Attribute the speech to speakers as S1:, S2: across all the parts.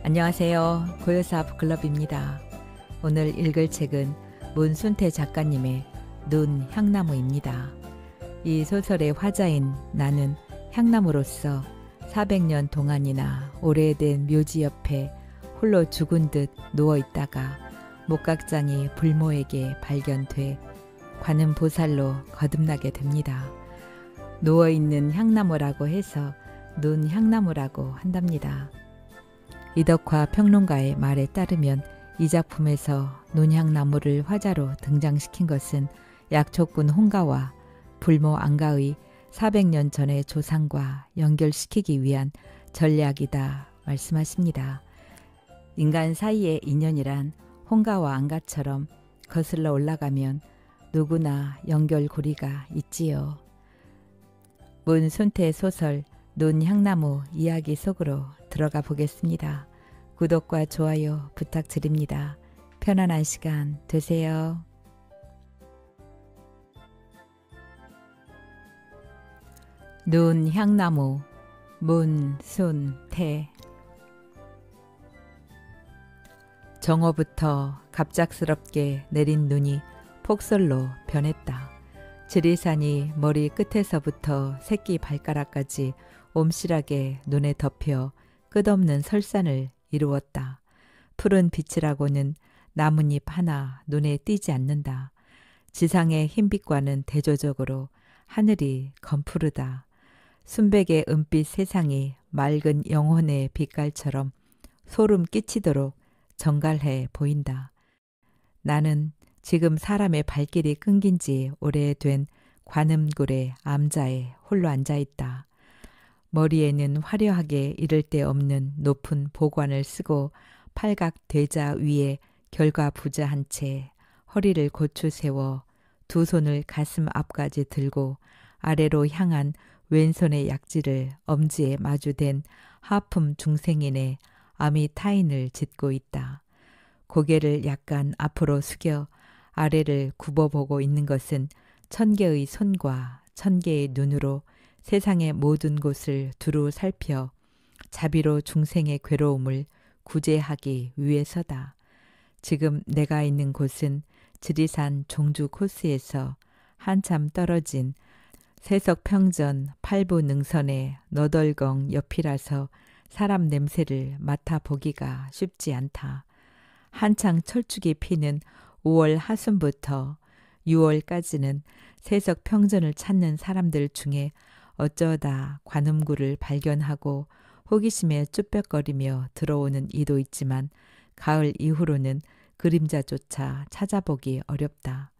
S1: 안녕하세요. 고요사 클럽입니다. 오늘 읽을 책은 문순태 작가님의 눈 향나무입니다. 이 소설의 화자인 나는 향나무로서 400년 동안이나 오래된 묘지 옆에 홀로 죽은 듯 누워있다가 목각장이 불모에게 발견돼 관음보살로 거듭나게 됩니다. 누워있는 향나무라고 해서 눈 향나무라고 한답니다. 이덕화 평론가의 말에 따르면 이 작품에서 눈향나무를 화자로 등장시킨 것은 약초꾼 홍가와 불모 안가의 400년 전의 조상과 연결시키기 위한 전략이다 말씀하십니다. 인간 사이의 인연이란 홍가와 안가처럼 거슬러 올라가면 누구나 연결고리가 있지요. 문순태 소설 눈향나무 이야기 속으로 들어가 보겠습니다. 구독과 좋아요 부탁드립니다. 편안한 시간 되세요. 눈향나무 문순태. 정오부터 갑작스럽게 내린 눈이 폭설로 변했다. 지리산이 머리 끝에서부터 새끼 발가락까지 옴실하게 눈에 덮여 끝없는 설산을 이루었다. 푸른 빛이라고는 나뭇잎 하나 눈에 띄지 않는다. 지상의 흰빛과는 대조적으로 하늘이 검푸르다. 순백의 은빛 세상이 맑은 영혼의 빛깔처럼 소름 끼치도록 정갈해 보인다. 나는 지금 사람의 발길이 끊긴 지 오래된 관음굴의 암자에 홀로 앉아있다. 머리에는 화려하게 이를 데 없는 높은 보관을 쓰고 팔각 대자 위에 결과 부자 한 채 허리를 고추 세워 두 손을 가슴 앞까지 들고 아래로 향한 왼손의 약지를 엄지에 마주댄 하품 중생인의 아미타인을 짓고 있다. 고개를 약간 앞으로 숙여 아래를 굽어보고 있는 것은 1000개의 손과 1000개의 눈으로 세상의 모든 곳을 두루 살펴 자비로 중생의 괴로움을 구제하기 위해서다. 지금 내가 있는 곳은 지리산 종주 코스에서 한참 떨어진 세석평전 8부 능선의 너덜강 옆이라서 사람 냄새를 맡아보기가 쉽지 않다. 한창 철쭉이 피는 5월 하순부터 6월까지는 세석평전을 찾는 사람들 중에 어쩌다 관음굴을 발견하고 호기심에 쭈뼛거리며 들어오는 이도 있지만 가을 이후로는 그림자조차 찾아보기 어렵다.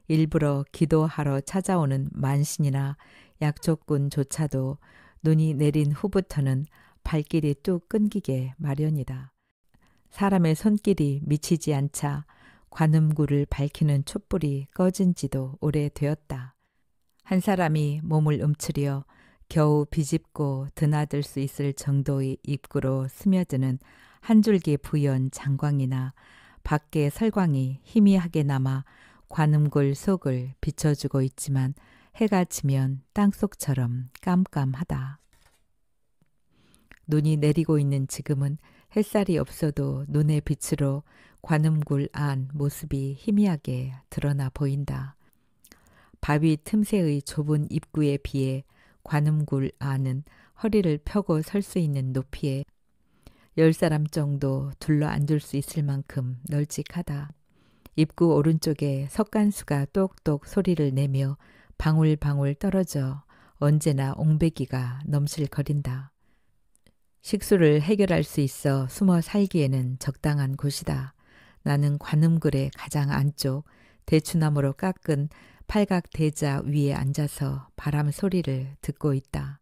S1: 일부러 기도하러 찾아오는 만신이나 약초꾼조차도 눈이 내린 후부터는 발길이 뚝 끊기게 마련이다. 사람의 손길이 미치지 않자 관음굴을 밝히는 촛불이 꺼진 지도 오래되었다. 한 사람이 몸을 움츠려 겨우 비집고 드나들 수 있을 정도의 입구로 스며드는 한 줄기 부연 장광이나 밖에 설광이 희미하게 남아 관음굴 속을 비춰주고 있지만 해가 지면 땅속처럼 깜깜하다. 눈이 내리고 있는 지금은 햇살이 없어도 눈의 빛으로 관음굴 안 모습이 희미하게 드러나 보인다. 바위 틈새의 좁은 입구에 비해 관음굴 안은 허리를 펴고 설 수 있는 높이에 10사람 정도 둘러 앉을 수 있을 만큼 널찍하다. 입구 오른쪽에 석간수가 똑똑 소리를 내며 방울방울 떨어져 언제나 옹배기가 넘실거린다. 식수를 해결할 수 있어 숨어 살기에는 적당한 곳이다. 나는 관음굴의 가장 안쪽 대추나무로 깎은 팔각 대자 위에 앉아서 바람 소리를 듣고 있다.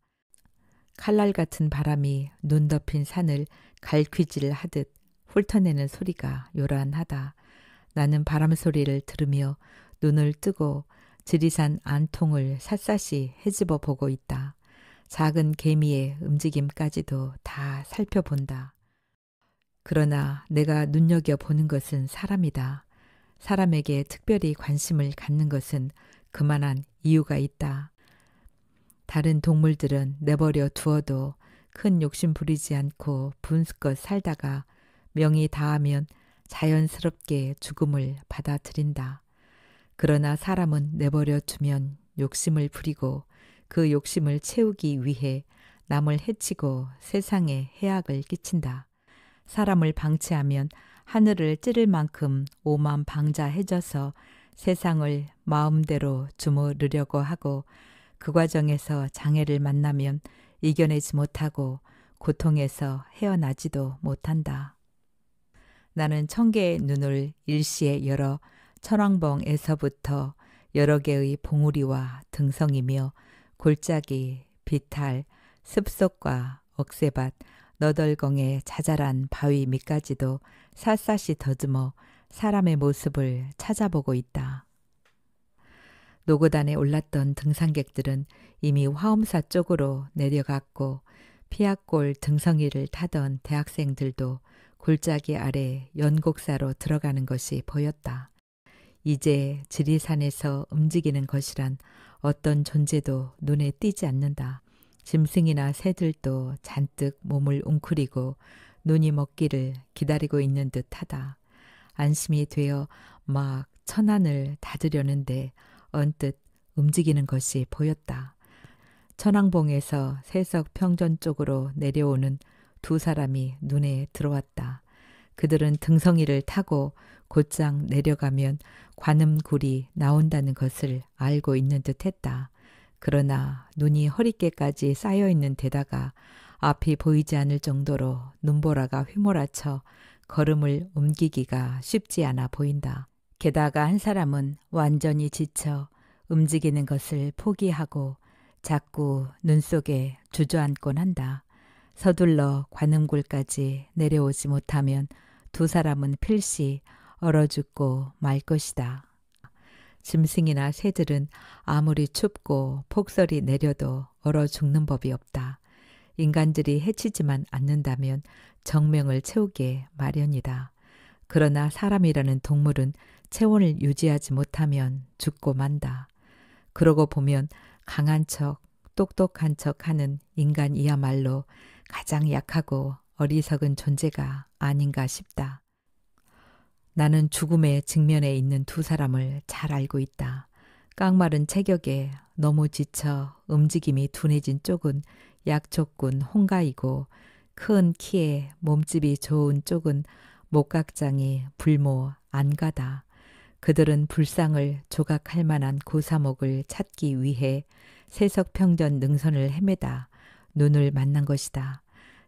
S1: 칼날 같은 바람이 눈 덮인 산을 갈퀴질 하듯 훑어내는 소리가 요란하다. 나는 바람 소리를 들으며 눈을 뜨고 지리산 안통을 샅샅이 헤집어 보고 있다. 작은 개미의 움직임까지도 다 살펴본다. 그러나 내가 눈여겨보는 것은 사람이다. 사람에게 특별히 관심을 갖는 것은 그만한 이유가 있다. 다른 동물들은 내버려 두어도 큰 욕심 부리지 않고 분수껏 살다가 명이 다하면 자연스럽게 죽음을 받아들인다. 그러나 사람은 내버려 두면 욕심을 부리고 그 욕심을 채우기 위해 남을 해치고 세상에 해악을 끼친다. 사람을 방치하면 하늘을 찌를 만큼 오만방자해져서 세상을 마음대로 주무르려고 하고 그 과정에서 장애를 만나면 이겨내지 못하고 고통에서 헤어나지도 못한다. 나는 1000개의 눈을 일시에 열어 천왕봉에서부터 여러 개의 봉우리와 등성이며 골짜기, 비탈, 습속과 억새밭, 너덜공의 자잘한 바위 밑까지도 샅샅이 더듬어 사람의 모습을 찾아보고 있다. 노고단에 올랐던 등산객들은 이미 화엄사 쪽으로 내려갔고 피아골 등성이를 타던 대학생들도 골짜기 아래 연곡사로 들어가는 것이 보였다. 이제 지리산에서 움직이는 것이란 어떤 존재도 눈에 띄지 않는다. 짐승이나 새들도 잔뜩 몸을 웅크리고 눈이 먹기를 기다리고 있는 듯하다. 안심이 되어 막 천안을 닫으려는데 언뜻 움직이는 것이 보였다. 천왕봉에서 세석평전 쪽으로 내려오는 두 사람이 눈에 들어왔다. 그들은 등성이를 타고 곧장 내려가면 관음굴이 나온다는 것을 알고 있는 듯했다. 그러나 눈이 허리께까지 쌓여있는 데다가 앞이 보이지 않을 정도로 눈보라가 휘몰아쳐 걸음을 옮기기가 쉽지 않아 보인다. 게다가 한 사람은 완전히 지쳐 움직이는 것을 포기하고 자꾸 눈 속에 주저앉곤 한다. 서둘러 관음굴까지 내려오지 못하면 두 사람은 필시 얼어 죽고 말 것이다. 짐승이나 새들은 아무리 춥고 폭설이 내려도 얼어 죽는 법이 없다. 인간들이 해치지만 않는다면 정명을 채우게 마련이다. 그러나 사람이라는 동물은 체온을 유지하지 못하면 죽고 만다. 그러고 보면 강한 척, 똑똑한 척 하는 인간이야말로 가장 약하고 어리석은 존재가 아닌가 싶다. 나는 죽음의 직면에 있는 두 사람을 잘 알고 있다. 깡마른 체격에 너무 지쳐 움직임이 둔해진 쪽은 약초꾼 홍가이고 큰 키에 몸집이 좋은 쪽은 목각장이 불모 안가다. 그들은 불상을 조각할 만한 고사목을 찾기 위해 세석평전 능선을 헤매다 눈을 만난 것이다.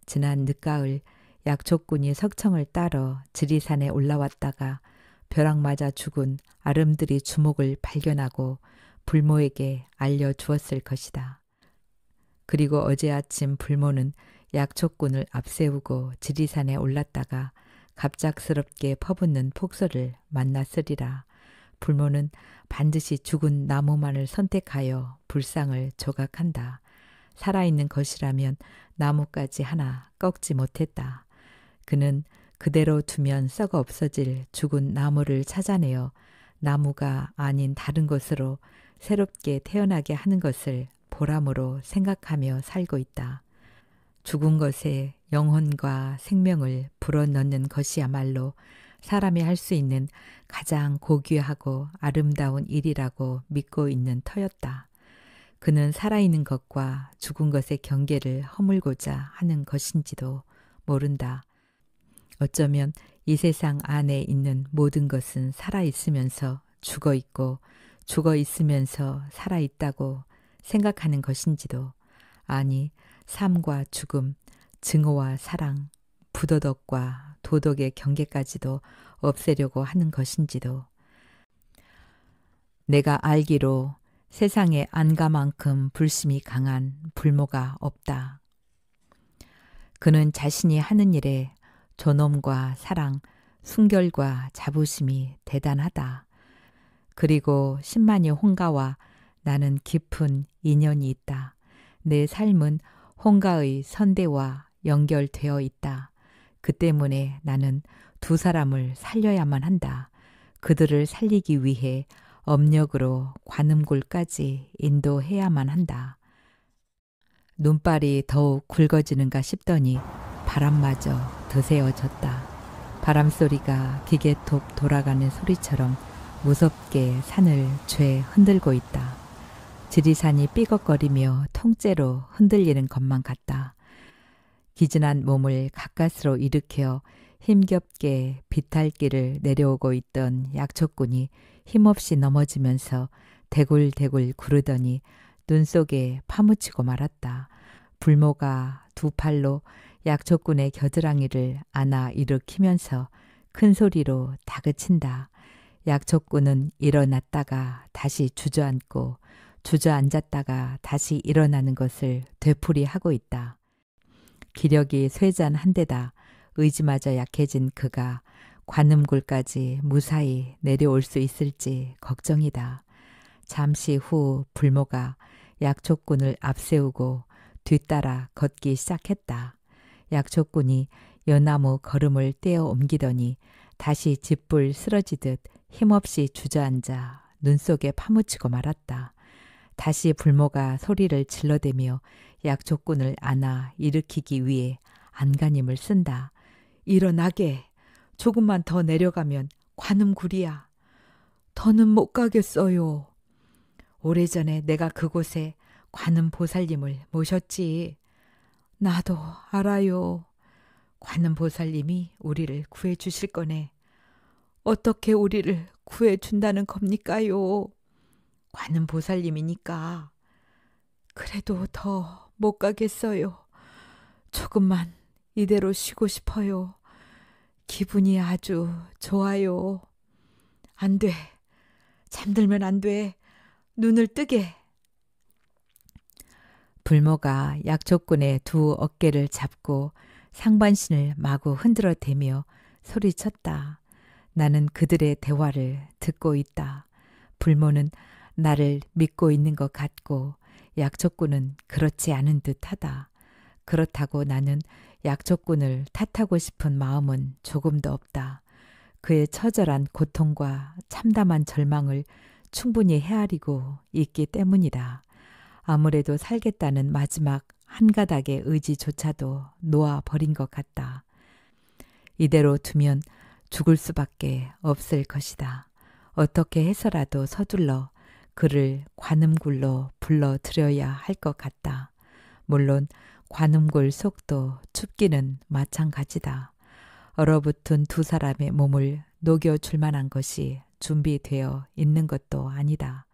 S1: 지난 늦가을 약초꾼이 석청을 따러 지리산에 올라왔다가 벼락 맞아 죽은 아름드리 주목을 발견하고 불모에게 알려주었을 것이다. 그리고 어제 아침 불모는 약초꾼을 앞세우고 지리산에 올랐다가 갑작스럽게 퍼붓는 폭설을 만났으리라. 불모는 반드시 죽은 나무만을 선택하여 불상을 조각한다. 살아있는 것이라면 나무까지 하나 꺾지 못했다. 그는 그대로 두면 썩어 없어질 죽은 나무를 찾아내어 나무가 아닌 다른 것으로 새롭게 태어나게 하는 것을 보람으로 생각하며 살고 있다. 죽은 것에 영혼과 생명을 불어넣는 것이야말로 사람이 할 수 있는 가장 고귀하고 아름다운 일이라고 믿고 있는 터였다. 그는 살아있는 것과 죽은 것의 경계를 허물고자 하는 것인지도 모른다. 어쩌면 이 세상 안에 있는 모든 것은 살아있으면서 죽어있고 죽어있으면서 살아있다고 생각하는 것인지도, 아니 삶과 죽음, 증오와 사랑, 부도덕과 도덕의 경계까지도 없애려고 하는 것인지도. 내가 알기로 세상에 안가만큼 불심이 강한 불모가 없다. 그는 자신이 하는 일에 존엄과 사랑, 순결과 자부심이 대단하다. 그리고 10만여 홍가와 나는 깊은 인연이 있다. 내 삶은 홍가의 선대와 연결되어 있다. 그 때문에 나는 두 사람을 살려야만 한다. 그들을 살리기 위해 업력으로 관음굴까지 인도해야만 한다. 눈발이 더욱 굵어지는가 싶더니 바람마저 드세어졌다. 바람소리가 기계톱 돌아가는 소리처럼 무섭게 산을 죄 흔들고 있다. 지리산이 삐걱거리며 통째로 흔들리는 것만 같다. 기진한 몸을 가까스로 일으켜 힘겹게 비탈길을 내려오고 있던 약초꾼이 힘없이 넘어지면서 대굴대굴 구르더니 눈 속에 파묻히고 말았다. 불모가 두 팔로 약초꾼의 겨드랑이를 안아 일으키면서 큰 소리로 다그친다. 약초꾼은 일어났다가 다시 주저앉고 주저앉았다가 다시 일어나는 것을 되풀이하고 있다. 기력이 쇠잔한데다 의지마저 약해진 그가 관음굴까지 무사히 내려올 수 있을지 걱정이다. 잠시 후 불모가 약초꾼을 앞세우고 뒤따라 걷기 시작했다. 약초꾼이 연나무 걸음을 떼어 옮기더니 다시 짓불 쓰러지듯 힘없이 주저앉아 눈 속에 파묻히고 말았다. 다시 불모가 소리를 질러대며 약초꾼을 안아 일으키기 위해 안간힘을 쓴다. 일어나게. 조금만 더 내려가면 관음굴이야. 더는 못 가겠어요. 오래전에 내가 그곳에 관음보살님을 모셨지. 나도 알아요. 관음보살님이 우리를 구해주실 거네. 어떻게 우리를 구해준다는 겁니까요? 관음보살님이니까. 그래도 더 못 가겠어요. 조금만 이대로 쉬고 싶어요. 기분이 아주 좋아요. 안 돼. 잠들면 안 돼. 눈을 뜨게. 불모가 약초꾼의 두 어깨를 잡고 상반신을 마구 흔들어대며 소리쳤다. 나는 그들의 대화를 듣고 있다. 불모는 나를 믿고 있는 것 같고 약초꾼은 그렇지 않은 듯하다. 그렇다고 나는 약초꾼을 탓하고 싶은 마음은 조금도 없다. 그의 처절한 고통과 참담한 절망을 충분히 헤아리고 있기 때문이다. 아무래도 살겠다는 마지막 한 가닥의 의지조차도 놓아버린 것 같다. 이대로 두면 죽을 수밖에 없을 것이다. 어떻게 해서라도 서둘러 그를 관음굴로 불러들여야 할 것 같다. 물론 관음굴 속도 춥기는 마찬가지다. 얼어붙은 두 사람의 몸을 녹여줄 만한 것이 준비되어 있는 것도 아니다.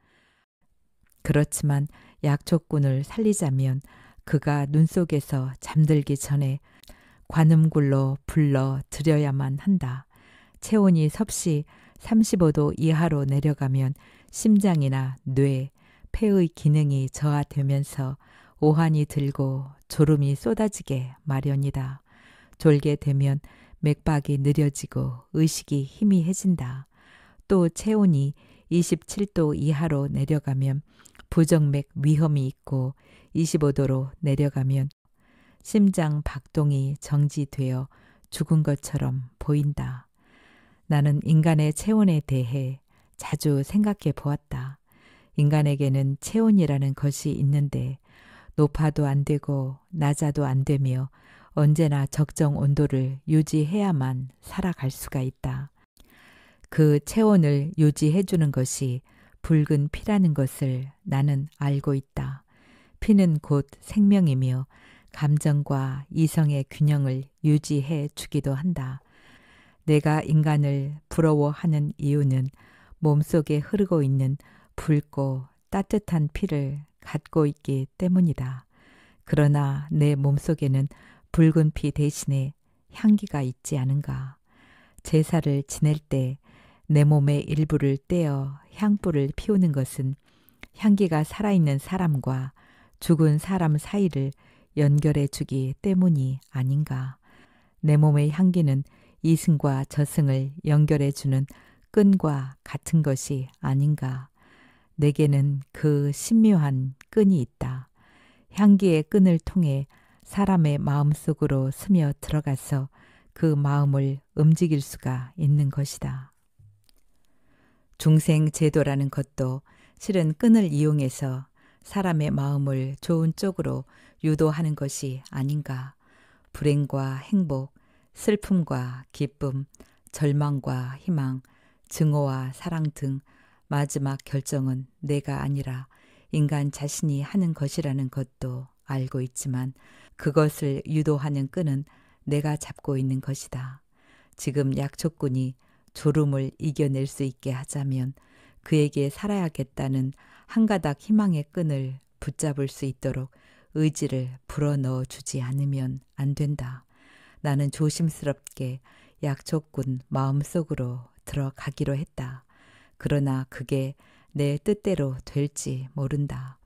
S1: 그렇지만 약초꾼을 살리자면 그가 눈 속에서 잠들기 전에 관음굴로 불러들여야만 한다. 체온이 섭씨 35도 이하로 내려가면 심장이나 뇌, 폐의 기능이 저하되면서 오한이 들고 졸음이 쏟아지게 마련이다. 졸게 되면 맥박이 느려지고 의식이 희미해진다. 또 체온이 27도 이하로 내려가면 부정맥 위험이 있고 25도로 내려가면 심장 박동이 정지되어 죽은 것처럼 보인다. 나는 인간의 체온에 대해 자주 생각해 보았다. 인간에게는 체온이라는 것이 있는데 높아도 안 되고 낮아도 안 되며 언제나 적정 온도를 유지해야만 살아갈 수가 있다. 그 체온을 유지해 주는 것이 붉은 피라는 것을 나는 알고 있다. 피는 곧 생명이며 감정과 이성의 균형을 유지해 주기도 한다. 내가 인간을 부러워하는 이유는 몸속에 흐르고 있는 붉고 따뜻한 피를 갖고 있기 때문이다. 그러나 내 몸속에는 붉은 피 대신에 향기가 있지 않은가. 제사를 지낼 때 내 몸의 일부를 떼어 향불을 피우는 것은 향기가 살아있는 사람과 죽은 사람 사이를 연결해 주기 때문이 아닌가. 내 몸의 향기는 이승과 저승을 연결해 주는 끈과 같은 것이 아닌가. 내게는 그 신묘한 끈이 있다. 향기의 끈을 통해 사람의 마음속으로 스며 들어가서 그 마음을 움직일 수가 있는 것이다. 중생제도라는 것도 실은 끈을 이용해서 사람의 마음을 좋은 쪽으로 유도하는 것이 아닌가. 불행과 행복, 슬픔과 기쁨, 절망과 희망, 증오와 사랑 등 마지막 결정은 내가 아니라 인간 자신이 하는 것이라는 것도 알고 있지만 그것을 유도하는 끈은 내가 잡고 있는 것이다. 지금 약초꾼이 졸음을 이겨낼 수 있게 하자면 그에게 살아야겠다는 한 가닥 희망의 끈을 붙잡을 수 있도록 의지를 불어넣어 주지 않으면 안 된다. 나는 조심스럽게 약초꾼 마음속으로 들어가기로 했다. 그러나 그게 내 뜻대로 될지 모른다.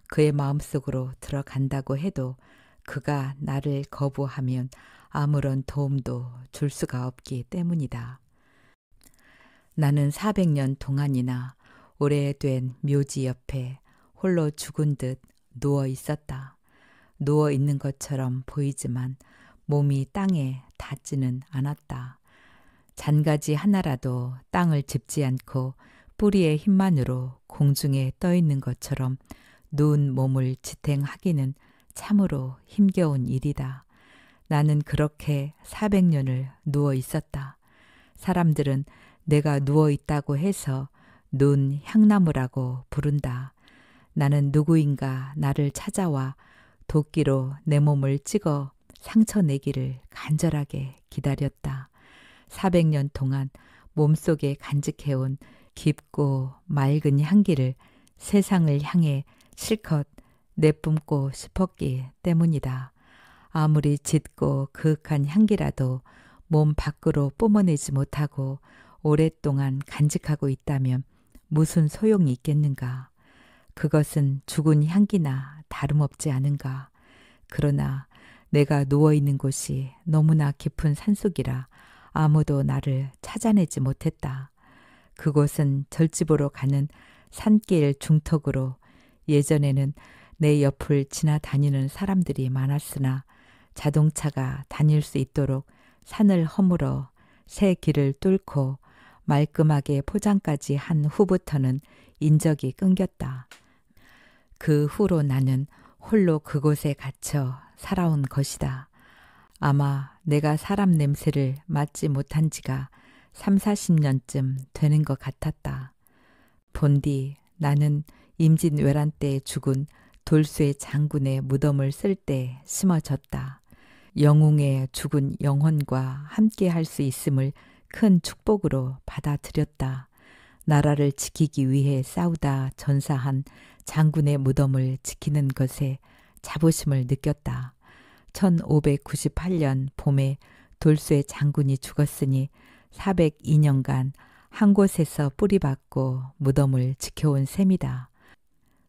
S1: 그의 마음속으로 들어간다고 해도 그가 나를 거부하면 아무런 도움도 줄 수가 없기 때문이다. 나는 400년 동안이나 오래된 묘지 옆에 홀로 죽은 듯 누워 있었다. 누워 있는 것처럼 보이지만 몸이 땅에 닿지는 않았다. 잔가지 하나라도 땅을 짚지 않고 뿌리의 힘만으로 공중에 떠 있는 것처럼 누운 몸을 지탱하기는 참으로 힘겨운 일이다. 나는 그렇게 400년을 누워 있었다. 사람들은 내가 누워 있다고 해서 눈 향나무라고 부른다. 나는 누구인가 나를 찾아와 도끼로 내 몸을 찍어 상처 내기를 간절하게 기다렸다. 400년 동안 몸속에 간직해온 깊고 맑은 향기를 세상을 향해 실컷 내뿜고 싶었기 때문이다. 아무리 짙고 그윽한 향기라도 몸 밖으로 뿜어내지 못하고 오랫동안 간직하고 있다면 무슨 소용이 있겠는가. 그것은 죽은 향기나 다름없지 않은가. 그러나 내가 누워있는 곳이 너무나 깊은 산속이라 아무도 나를 찾아내지 못했다. 그곳은 절집으로 가는 산길 중턱으로 예전에는 내 옆을 지나다니는 사람들이 많았으나 자동차가 다닐 수 있도록 산을 허물어 새 길을 뚫고 말끔하게 포장까지 한 후부터는 인적이 끊겼다. 그 후로 나는 홀로 그곳에 갇혀 살아온 것이다. 아마 내가 사람 냄새를 맡지 못한 지가 30-40년쯤 되는 것 같았다. 본디 나는 임진왜란 때 죽은 돌쇠 장군의 무덤을 쓸 때 심어졌다. 영웅의 죽은 영혼과 함께 할 수 있음을 큰 축복으로 받아들였다. 나라를 지키기 위해 싸우다 전사한 장군의 무덤을 지키는 것에 자부심을 느꼈다. 1598년 봄에 돌쇠 장군이 죽었으니 402년간 한 곳에서 뿌리박고 무덤을 지켜온 셈이다.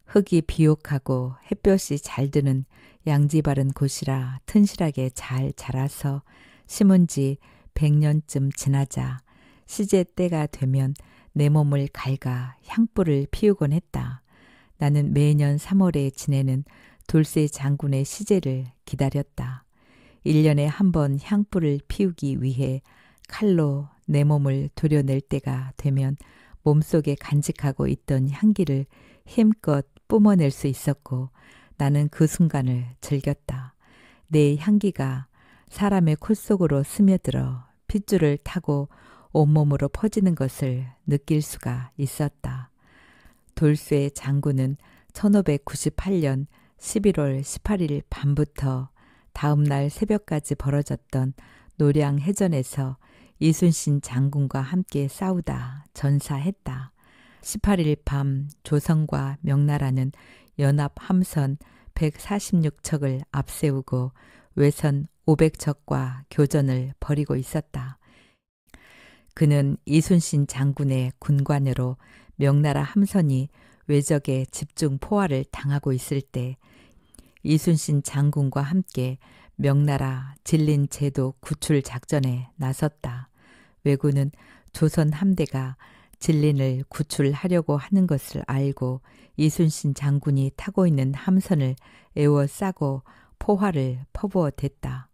S1: 흙이 비옥하고 햇볕이 잘 드는 양지 바른 곳이라 튼실하게 잘 자라서 심은 지 100년쯤 지나자 시제 때가 되면 내 몸을 갉아 향불을 피우곤 했다. 나는 매년 3월에 지내는 돌쇠 장군의 시제를 기다렸다. 1년에 한 번 향불을 피우기 위해 칼로 내 몸을 도려낼 때가 되면 몸속에 간직하고 있던 향기를 힘껏 뿜어낼 수 있었고 나는 그 순간을 즐겼다. 내 향기가 사람의 코 속으로 스며들어 핏줄을 타고 온몸으로 퍼지는 것을 느낄 수가 있었다. 돌쇠 장군은 1598년 11월 18일 밤부터 다음 날 새벽까지 벌어졌던 노량해전에서 이순신 장군과 함께 싸우다 전사했다. 18일 밤 조선과 명나라는 연합 함선 146척을 앞세우고 외선 500척과 교전을 벌이고 있었다. 그는 이순신 장군의 군관으로 명나라 함선이 외적의 집중 포화를 당하고 있을 때 이순신 장군과 함께 명나라 진린 제도 구출 작전에 나섰다. 왜군은 조선 함대가 진린을 구출하려고 하는 것을 알고 이순신 장군이 타고 있는 함선을 에워싸고 포화를 퍼부어댔다.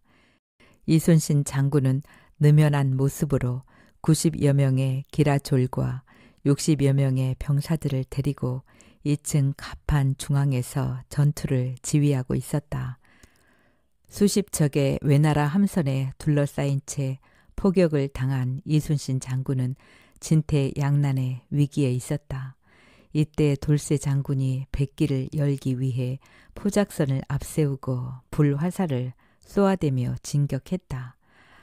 S1: 이순신 장군은 느면한 모습으로 90여 명의 기라졸과 60여 명의 병사들을 데리고 2층 갑판 중앙에서 전투를 지휘하고 있었다. 수십 척의 외나라 함선에 둘러싸인 채 포격을 당한 이순신 장군은 진퇴양난의 위기에 있었다. 이때 돌쇠 장군이 백기를 열기 위해 포작선을 앞세우고 불화살을 쏘아대며 진격했다.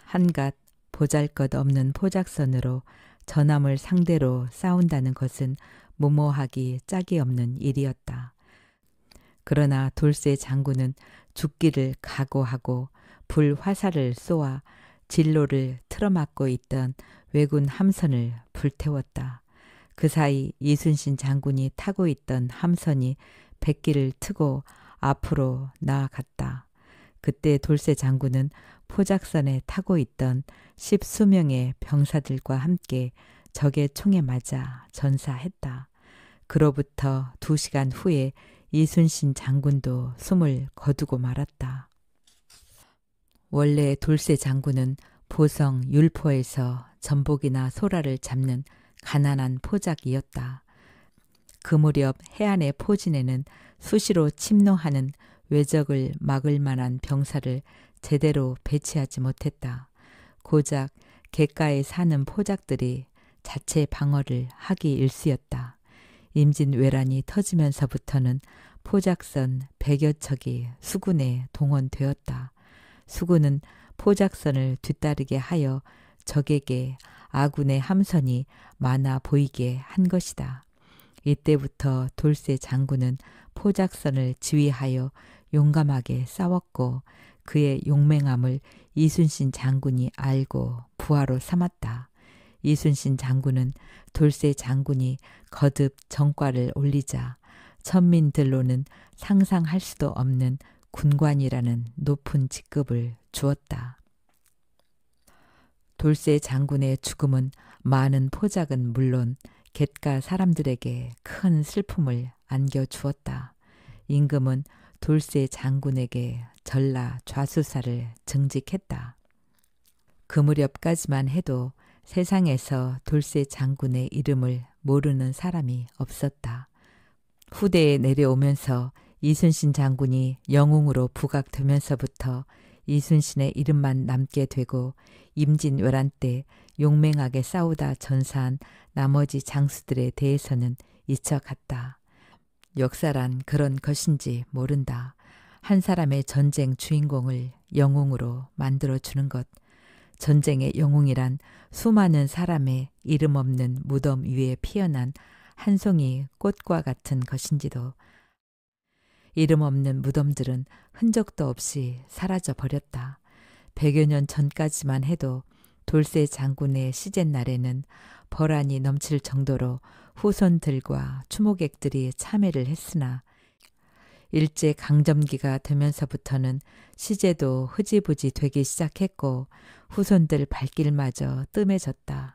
S1: 한갓 보잘것없는 포작선으로 전함을 상대로 싸운다는 것은 무모하기 짝이 없는 일이었다. 그러나 돌쇠 장군은 죽기를 각오하고 불화살을 쏘아 진로를 틀어막고 있던 왜군 함선을 불태웠다. 그 사이 이순신 장군이 타고 있던 함선이 백기를 트고 앞으로 나아갔다. 그때 돌쇠 장군은 포작선에 타고 있던 10수명의 병사들과 함께 적의 총에 맞아 전사했다. 그로부터 2시간 후에 이순신 장군도 숨을 거두고 말았다. 원래 돌쇠 장군은 보성 율포에서 전복이나 소라를 잡는 가난한 포작이었다. 그 무렵 해안의 포진에는 수시로 침노하는 외적을 막을 만한 병사를 제대로 배치하지 못했다. 고작 갯가에 사는 포작들이 자체 방어를 하기 일쑤였다. 임진왜란이 터지면서부터는 포작선 100여 척이 수군에 동원되었다. 수군은 포작선을 뒤따르게 하여 적에게 아군의 함선이 많아 보이게 한 것이다. 이때부터 돌쇠 장군은 포작선을 지휘하여 용감하게 싸웠고 그의 용맹함을 이순신 장군이 알고 부하로 삼았다. 이순신 장군은 돌쇠 장군이 거듭 정과를 올리자 천민들로는 상상할 수도 없는 군관이라는 높은 직급을 주었다. 돌쇠 장군의 죽음은 많은 포작은 물론 갯가 사람들에게 큰 슬픔을 안겨주었다. 임금은 돌쇠 장군에게 전라 좌수사를 증직했다. 그 무렵까지만 해도 세상에서 돌쇠 장군의 이름을 모르는 사람이 없었다. 후대에 내려오면서 이순신 장군이 영웅으로 부각되면서부터 이순신의 이름만 남게 되고 임진왜란 때 용맹하게 싸우다 전사한 나머지 장수들에 대해서는 잊혀갔다. 역사란 그런 것인지 모른다. 한 사람의 전쟁 주인공을 영웅으로 만들어주는 것. 전쟁의 영웅이란 수많은 사람의 이름 없는 무덤 위에 피어난 한 송이 꽃과 같은 것인지도. 이름 없는 무덤들은 흔적도 없이 사라져 버렸다. 100여 년 전까지만 해도 돌쇠 장군의 시젯날에는 벌안이 넘칠 정도로 후손들과 추모객들이 참회를 했으나 일제 강점기가 되면서부터는 시제도 흐지부지 되기 시작했고 후손들 발길마저 뜸해졌다.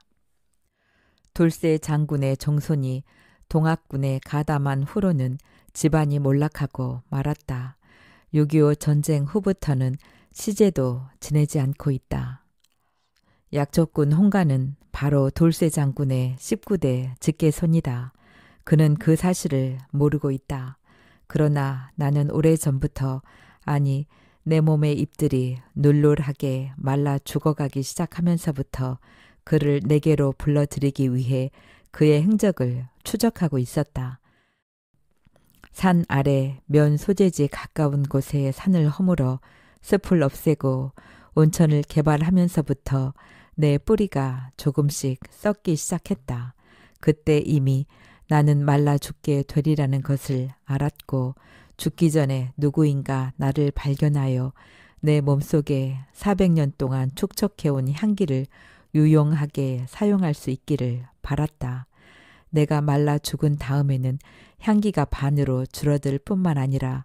S1: 돌쇠 장군의 종손이 동학군에 가담한 후로는 집안이 몰락하고 말았다. 6.25 전쟁 후부터는 시제도 지내지 않고 있다. 약초군 홍가는 바로 돌쇠 장군의 19대 직계손이다. 그는 그 사실을 모르고 있다. 그러나 나는 오래전부터, 아니 내 몸의 잎들이 놀놀하게 말라 죽어가기 시작하면서부터 그를 내게로 불러들이기 위해 그의 행적을 추적하고 있었다. 산 아래 면 소재지 가까운 곳에 산을 허물어 숲을 없애고 온천을 개발하면서부터 내 뿌리가 조금씩 썩기 시작했다. 그때 이미 나는 말라 죽게 되리라는 것을 알았고 죽기 전에 누구인가 나를 발견하여 내 몸속에 400년 동안 축적해온 향기를 유용하게 사용할 수 있기를 바랐다. 내가 말라 죽은 다음에는 향기가 반으로 줄어들 뿐만 아니라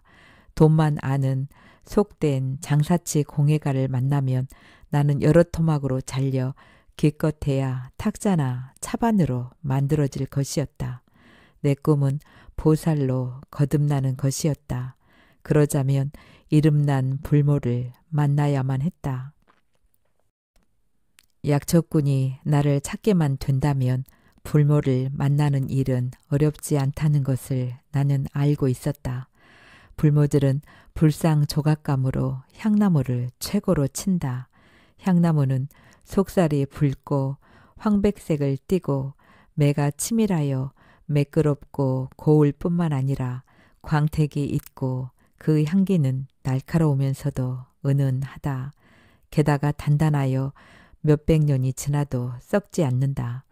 S1: 돈만 아는 속된 장사치 공예가를 만나면 나는 여러 토막으로 잘려 기껏해야 탁자나 차반으로 만들어질 것이었다. 내 꿈은 보살로 거듭나는 것이었다. 그러자면 이름난 불모를 만나야만 했다. 약초꾼이 나를 찾게만 된다면 불모를 만나는 일은 어렵지 않다는 것을 나는 알고 있었다. 불모들은 불상 조각감으로 향나무를 최고로 친다. 향나무는 속살이 붉고 황백색을 띠고 매가 치밀하여 매끄럽고 고울 뿐만 아니라 광택이 있고 그 향기는 날카로우면서도 은은하다. 게다가 단단하여 몇백 년이 지나도 썩지 않는다.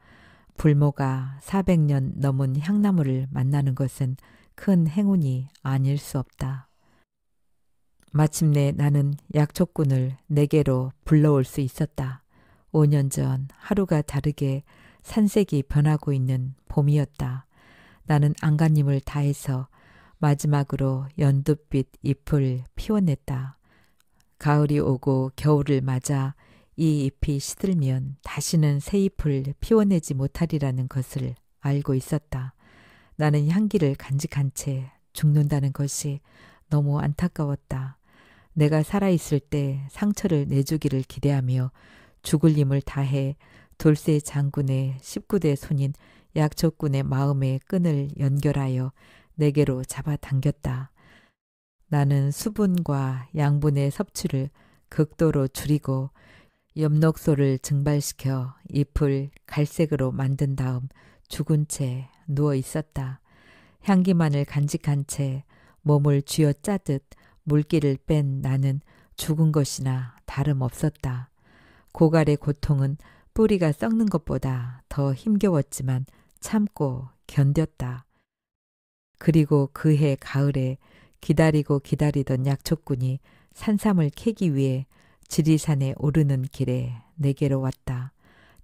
S1: 불모가 400년 넘은 향나무를 만나는 것은 큰 행운이 아닐 수 없다. 마침내 나는 약초꾼을 내게로 불러올 수 있었다. 5년 전 하루가 다르게 산색이 변하고 있는 봄이었다. 나는 안간힘을 다해서 마지막으로 연두빛 잎을 피워냈다. 가을이 오고 겨울을 맞아 이 잎이 시들면 다시는 새 잎을 피워내지 못하리라는 것을 알고 있었다. 나는 향기를 간직한 채 죽는다는 것이 너무 안타까웠다. 내가 살아있을 때 상처를 내주기를 기대하며 죽을 힘을 다해 돌쇠 장군의 19대 손인 약초꾼의 마음의 끈을 연결하여 내게로 잡아당겼다. 나는 수분과 양분의 섭취를 극도로 줄이고 엽록소를 증발시켜 잎을 갈색으로 만든 다음 죽은 채 누워 있었다. 향기만을 간직한 채 몸을 쥐어짜듯 물기를 뺀 나는 죽은 것이나 다름없었다. 고갈의 고통은 뿌리가 썩는 것보다 더 힘겨웠지만 참고 견뎠다. 그리고 그해 가을에 기다리고 기다리던 약초꾼이 산삼을 캐기 위해 지리산에 오르는 길에 내게로 왔다.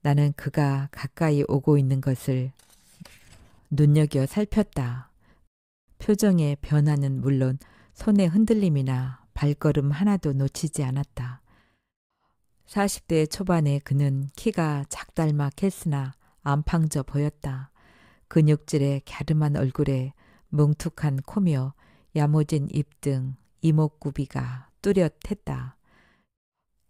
S1: 나는 그가 가까이 오고 있는 것을 눈여겨 살폈다. 표정의 변화는 물론 손의 흔들림이나 발걸음 하나도 놓치지 않았다. 40대 초반의 그는 키가 작달막했으나 안팡져 보였다. 근육질의 갸름한 얼굴에 뭉툭한 코며 야무진 입 등 이목구비가 뚜렷했다.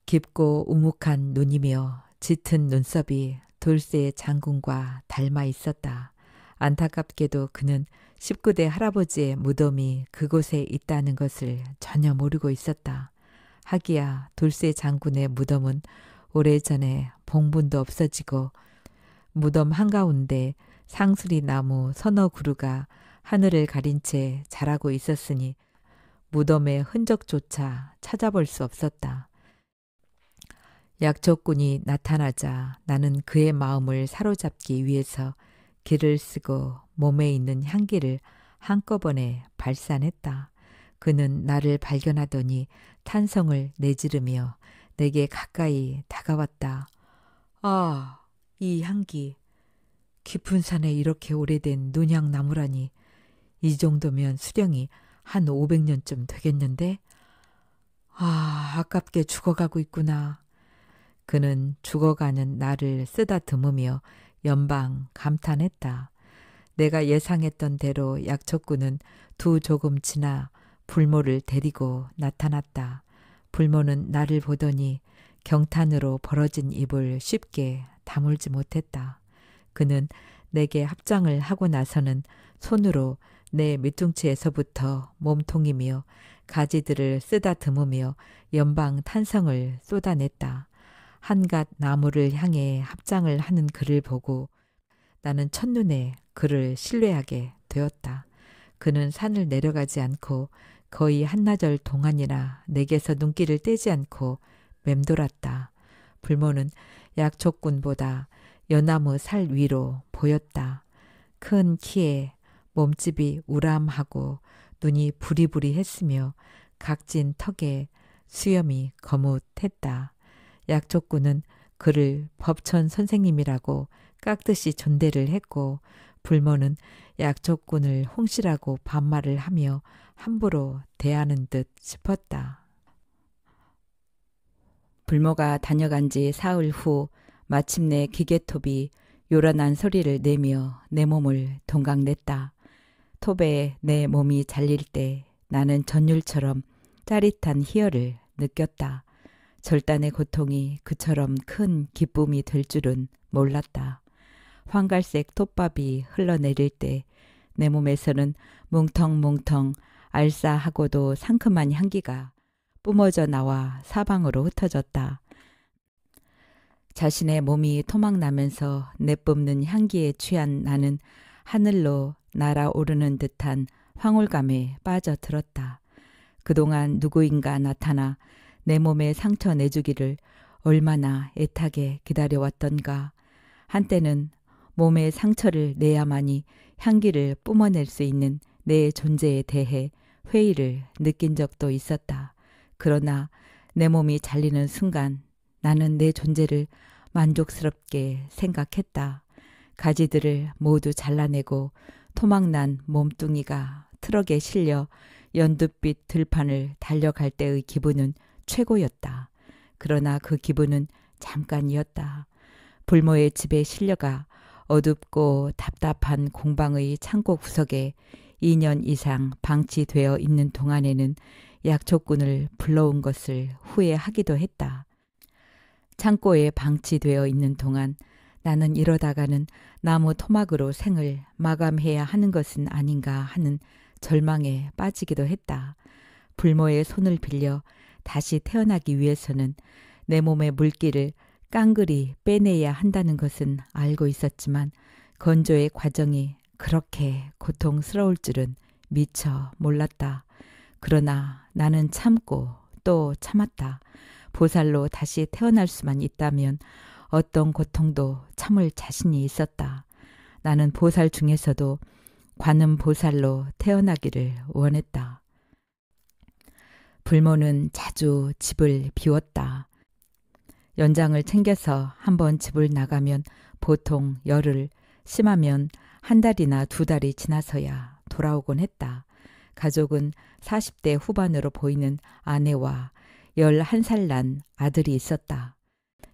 S1: 깊고 우묵한 눈이며 짙은 눈썹이 돌쇠 장군과 닮아 있었다. 안타깝게도 그는 19대 할아버지의 무덤이 그곳에 있다는 것을 전혀 모르고 있었다. 하기야 돌쇠 장군의 무덤은 오래전에 봉분도 없어지고 무덤 한가운데 상수리 나무 서너 그루가 하늘을 가린 채 자라고 있었으니 무덤의 흔적조차 찾아볼 수 없었다. 약초꾼이 나타나자 나는 그의 마음을 사로잡기 위해서 길을 쓰고 몸에 있는 향기를 한꺼번에 발산했다. 그는 나를 발견하더니 탄성을 내지르며 내게 가까이 다가왔다. 아, 이 향기. 깊은 산에 이렇게 오래된 논향나무라니. 이 정도면 수령이 한 500년쯤 되겠는데? 아, 아깝게 죽어가고 있구나. 그는 죽어가는 나를 쓰다듬으며 연방 감탄했다. 내가 예상했던 대로 약초꾼은 두 조금 지나 불모를 데리고 나타났다. 불모는 나를 보더니 경탄으로 벌어진 입을 쉽게 다물지 못했다. 그는 내게 합장을 하고 나서는 손으로 내 밑둥치에서부터 몸통이며 가지들을 쓰다듬으며 연방 탄성을 쏟아냈다. 한갓 나무를 향해 합장을 하는 그를 보고 나는 첫눈에 그를 신뢰하게 되었다. 그는 산을 내려가지 않고 거의 한나절 동안이나 내게서 눈길을 떼지 않고 맴돌았다. 불모는 약초꾼보다 여나무 살 위로 보였다. 큰 키에 몸집이 우람하고 눈이 부리부리했으며 각진 턱에 수염이 거뭇했다. 약초꾼은 그를 법천 선생님이라고 깍듯이 존대를 했고 불모는 약초꾼을 홍씨라고 반말을 하며 함부로 대하는 듯 싶었다. 불모가 다녀간 지 사흘 후 마침내 기계톱이 요란한 소리를 내며 내 몸을 동강냈다. 톱에 내 몸이 잘릴 때 나는 전율처럼 짜릿한 희열을 느꼈다. 절단의 고통이 그처럼 큰 기쁨이 될 줄은 몰랐다. 황갈색 톱밥이 흘러내릴 때 내 몸에서는 뭉텅뭉텅 알싸하고도 상큼한 향기가 뿜어져 나와 사방으로 흩어졌다. 자신의 몸이 토막나면서 내뿜는 향기에 취한 나는 하늘로 날아오르는 듯한 황홀감에 빠져들었다. 그동안 누구인가 나타나 내 몸에 상처 내주기를 얼마나 애타게 기다려왔던가. 한때는 몸에 상처를 내야만이 향기를 뿜어낼 수 있는 내 존재에 대해 회의를 느낀 적도 있었다. 그러나 내 몸이 잘리는 순간 나는 내 존재를 만족스럽게 생각했다. 가지들을 모두 잘라내고 토막난 몸뚱이가 트럭에 실려 연두빛 들판을 달려갈 때의 기분은 최고였다. 그러나 그 기분은 잠깐이었다. 불모의 집에 실려가 어둡고 답답한 공방의 창고 구석에 2년 이상 방치되어 있는 동안에는 약초꾼을 불러온 것을 후회하기도 했다. 창고에 방치되어 있는 동안 나는 이러다가는 나무 토막으로 생을 마감해야 하는 것은 아닌가 하는 절망에 빠지기도 했다. 불모의 손을 빌려 다시 태어나기 위해서는 내 몸의 물기를 깡그리 빼내야 한다는 것은 알고 있었지만 건조의 과정이 그렇게 고통스러울 줄은 미처 몰랐다. 그러나 나는 참고 또 참았다. 보살로 다시 태어날 수만 있다면 어떤 고통도 참을 자신이 있었다. 나는 보살 중에서도 관음 보살로 태어나기를 원했다. 불모는 자주 집을 비웠다. 연장을 챙겨서 한번 집을 나가면 보통 열흘, 심하면 한 달이나 두 달이 지나서야 돌아오곤 했다. 가족은 40대 후반으로 보이는 아내와 11살 난 아들이 있었다.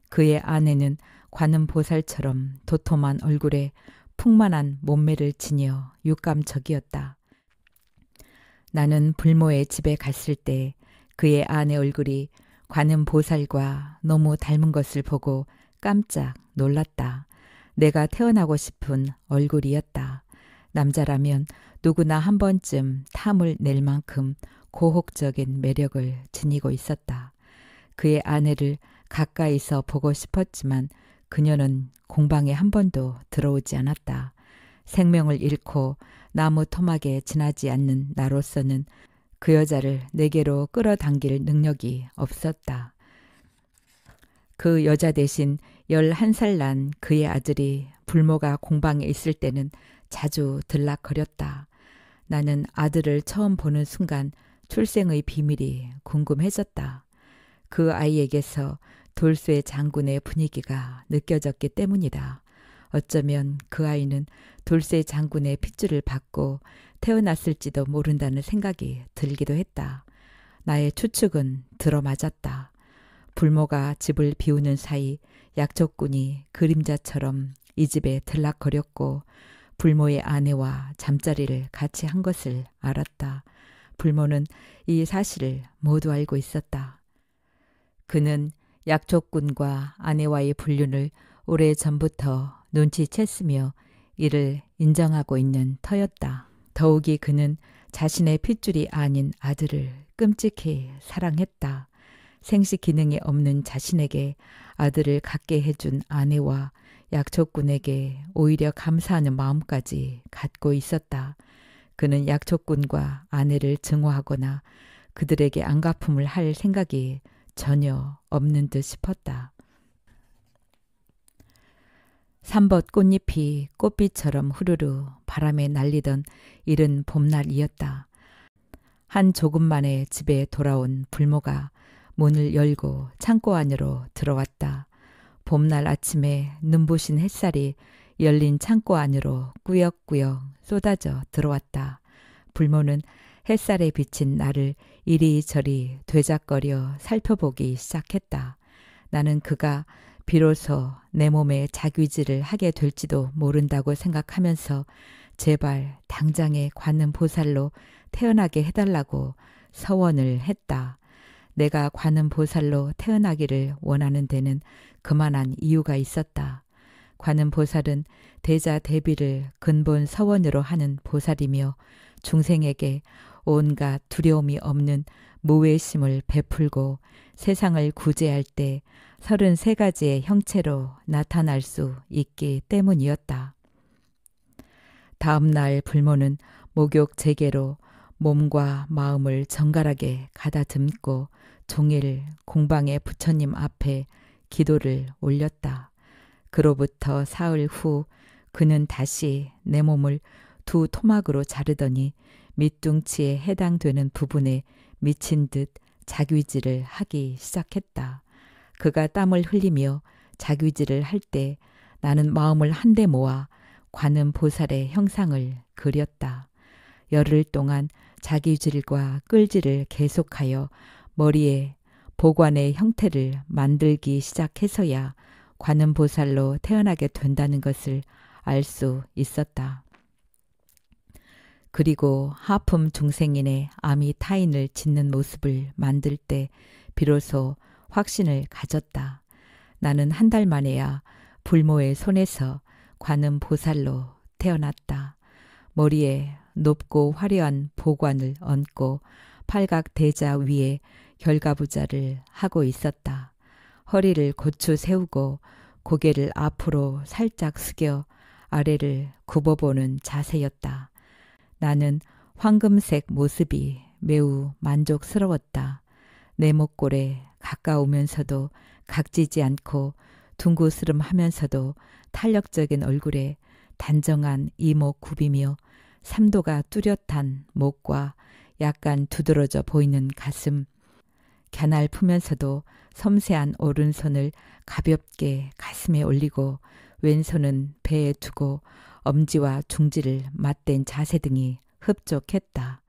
S1: 그의 아내는 관음보살처럼 도톰한 얼굴에 풍만한 몸매를 지녀 육감적이었다. 나는 불모의 집에 갔을 때 그의 아내 얼굴이 관음보살과 너무 닮은 것을 보고 깜짝 놀랐다. 내가 태어나고 싶은 얼굴이었다. 남자라면 누구나 한 번쯤 탐을 낼 만큼 고혹적인 매력을 지니고 있었다. 그의 아내를 가까이서 보고 싶었지만 그녀는 공방에 한 번도 들어오지 않았다. 생명을 잃고 나무 토막에 지나지 않는 나로서는 그 여자를 내게로 끌어당길 능력이 없었다. 그 여자 대신 11살 난 그의 아들이 불모가 공방에 있을 때는 자주 들락거렸다. 나는 아들을 처음 보는 순간 출생의 비밀이 궁금해졌다. 그 아이에게서 돌쇠 장군의 분위기가 느껴졌기 때문이다. 어쩌면 그 아이는 돌쇠 장군의 핏줄을 받고 태어났을지도 모른다는 생각이 들기도 했다. 나의 추측은 들어맞았다. 불모가 집을 비우는 사이 약초꾼이 그림자처럼 이 집에 들락거렸고 불모의 아내와 잠자리를 같이 한 것을 알았다. 불모는 이 사실을 모두 알고 있었다. 그는 약초꾼과 아내와의 불륜을 오래전부터 눈치챘으며 이를 인정하고 있는 터였다. 더욱이 그는 자신의 핏줄이 아닌 아들을 끔찍히 사랑했다. 생식 기능이 없는 자신에게 아들을 갖게 해준 아내와 약초꾼에게 오히려 감사하는 마음까지 갖고 있었다. 그는 약초꾼과 아내를 증오하거나 그들에게 안갚음을 할 생각이 전혀 없는 듯 싶었다. 삼벗 꽃잎이 꽃비처럼 후루루 바람에 날리던 이른 봄날이었다. 한 조금 만에 집에 돌아온 불모가 문을 열고 창고 안으로 들어왔다. 봄날 아침에 눈부신 햇살이 열린 창고 안으로 꾸역꾸역 쏟아져 들어왔다. 불모는 햇살에 비친 나를 이리저리 되작거려 살펴보기 시작했다. 나는 그가 비로소 내 몸에 자귀질을 하게 될지도 모른다고 생각하면서 제발 당장에 관음보살로 태어나게 해달라고 서원을 했다. 내가 관음보살로 태어나기를 원하는 데는 그만한 이유가 있었다. 관음보살은 대자 대비를 근본 서원으로 하는 보살이며 중생에게 온갖 두려움이 없는 무외심을 베풀고 세상을 구제할 때 33가지의 형체로 나타날 수 있기 때문이었다. 다음 날 불모는 목욕 재개로 몸과 마음을 정갈하게 가다듬고 종일 공방의 부처님 앞에 기도를 올렸다. 그로부터 사흘 후 그는 다시 내 몸을 2 토막으로 자르더니 밑둥치에 해당되는 부분에 미친 듯 자귀질을 하기 시작했다. 그가 땀을 흘리며 자귀질을 할 때 나는 마음을 한데 모아 관음 보살의 형상을 그렸다. 열흘 동안 자귀질과 끌질을 계속하여 머리에 보관의 형태를 만들기 시작해서야 관음 보살로 태어나게 된다는 것을 알 수 있었다. 그리고 하품 중생인의 아미 타인을 짓는 모습을 만들 때 비로소 확신을 가졌다. 나는 한 달 만에야 불모의 손에서 관음 보살로 태어났다. 머리에 높고 화려한 보관을 얹고 팔각 대자 위에 결가부자를 하고 있었다. 허리를 고추 세우고 고개를 앞으로 살짝 숙여 아래를 굽어보는 자세였다. 나는 황금색 모습이 매우 만족스러웠다. 내 목골에 가까우면서도 각지지 않고 둥구스름하면서도 탄력적인 얼굴에 단정한 이목구비며 삼도가 뚜렷한 목과 약간 두드러져 보이는 가슴, 갸날프면서도 섬세한 오른손을 가볍게 가슴에 올리고 왼손은 배에 두고 엄지와 중지를 맞댄 자세 등이 흡족했다.